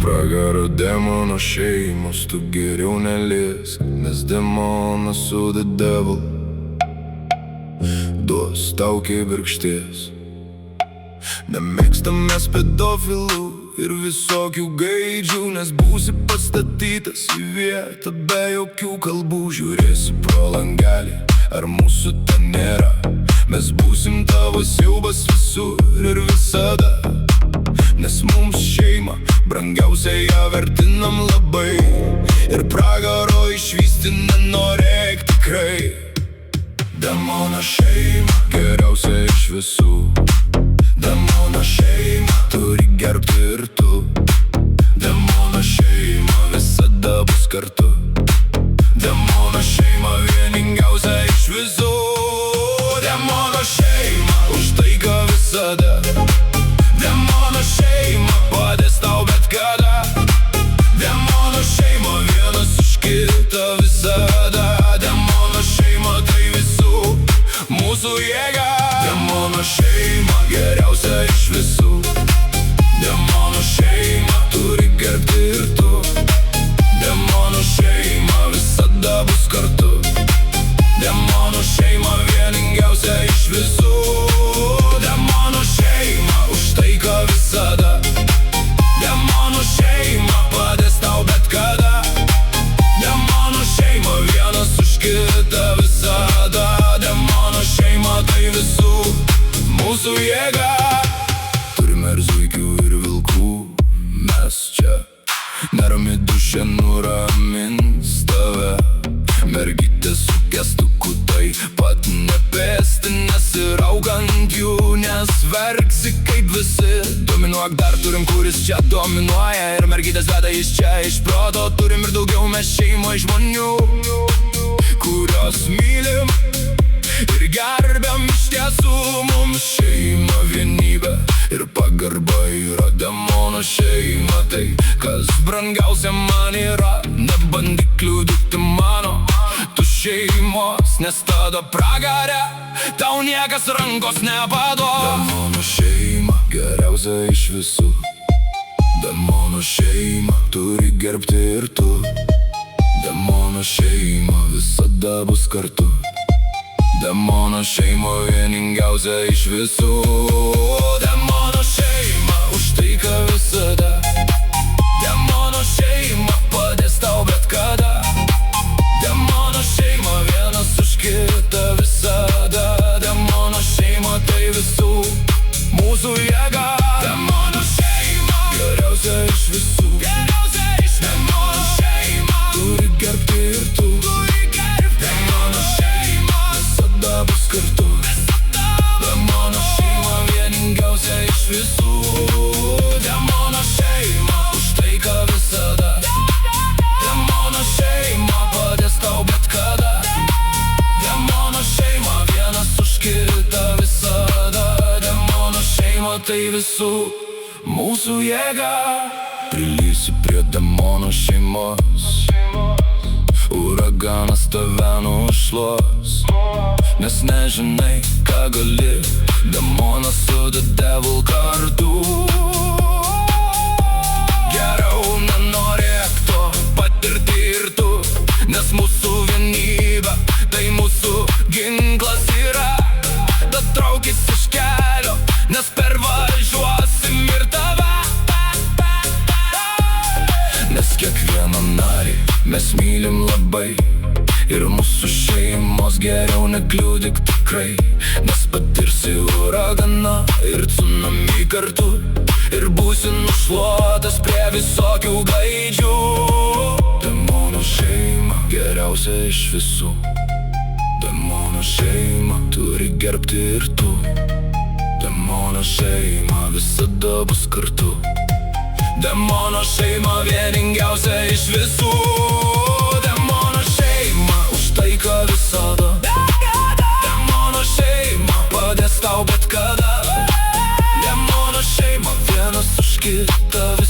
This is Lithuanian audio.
Pragaro demono šeimos tu geriau neliesk, nes demonas su the devil duos tau kibirkšties. Nemėgstam mes pedofilų ir visokių gaidžių, nes būsi pastatytas į vietą be jokių kalbų. Žiūrėsi pro langelį, ar mūsų ten nėra. Mes būsim tavo siaubas visur ir visada, nes mums šeima brangiausia, ją vertinam labai. Ir pragaro išvysti nenorėk tikrai. Demono šeima geriausia iš visų. Demono šeima turi gerbti ir tu. Demono šeima visada bus kartu. Demono šeima vieningiausia iš visų. Demono šeima už taiką visada. Demono šeima padės tau bet kada. Demono šeima vienas už kitą visada. Demono šeima tai visų mūsų jėga. Demono šeima geriausia iš visų. Demono šeima turi gerbti ir tu. Demono šeima visada bus kartu. Demono šeima vieningiausia iš visų. Demono šeima už taiką visada. Demono šeima padės tau bet kada. Demono šeima vienas už kitą visada. Demono šeima tai visų mūsų jėga. Turime ir zuikių ir vilkų, mes čia. Nerami dušė nuramins tave. Mergytė su kestuku taip pat nepėsti, nesirauk ant jų, nes verksi kaip visi. Dominuok, dar turim, kuris čia dominuoja, ir mergytės veda iš čia, iš proto. Turim ir daugiau mes šeimoj žmonių, kurios mylim ir gerbiam iš tiesų. Mums šeima vienybė ir pagarba yra. Demono šeima tai, kas brangiausia man yra. Nebandyk kliudyti mano tu šeimos, nes tada pragare tau niekas rankos nepaduos. Demono šeima geriausia iš visų. Demono šeima turi gerbti ir tu. Demono šeima visada bus kartu. Demono šeima vieningiausia iš visų. Demono šeima už taiką visada. Demono šeima padės tau bet kada. Demono šeima vienas už kitą visada. Demono šeima tai visų mūsų jėga. Demono šeima geriausia iš visų. Demono šeima turi gerbti ir tu. Demono šeima visada bus kartu. Demono šeima vieningiausia iš visų. Demono šeima už taiką visada. Demono šeima padės tau bet kada. Demono šeima vienas už kitą visada. Demono šeima tai visų mūsų jėga. Prilysi prie demono šeimos, uraganas tave nušluos, nes nežinai ką gali. Demonas su the devil kartu. Geriau nenorėk to patirti ir tu, nes mūsų vienybė tai mūsų ginklas yra. Tad traukis iš kelio, nes pervažiuosim ir tave. Nes kiekvieną narį mes mylim labai, ir mūsų šeimos geriau nekliudyk tikrai. Nes patirsi uraganą ir tsunami kartu, ir būsi nušluotas prie visokių gaidžių. Demono šeima geriausia iš visų. Demono šeima turi gerbti ir tu. Demono šeima visada bus kartu. Demono šeima vieningiausia iš visų. Demono šeima už taiką visada. Demono šeima padės tau bet kada. Demono šeima vienas už kitą visada.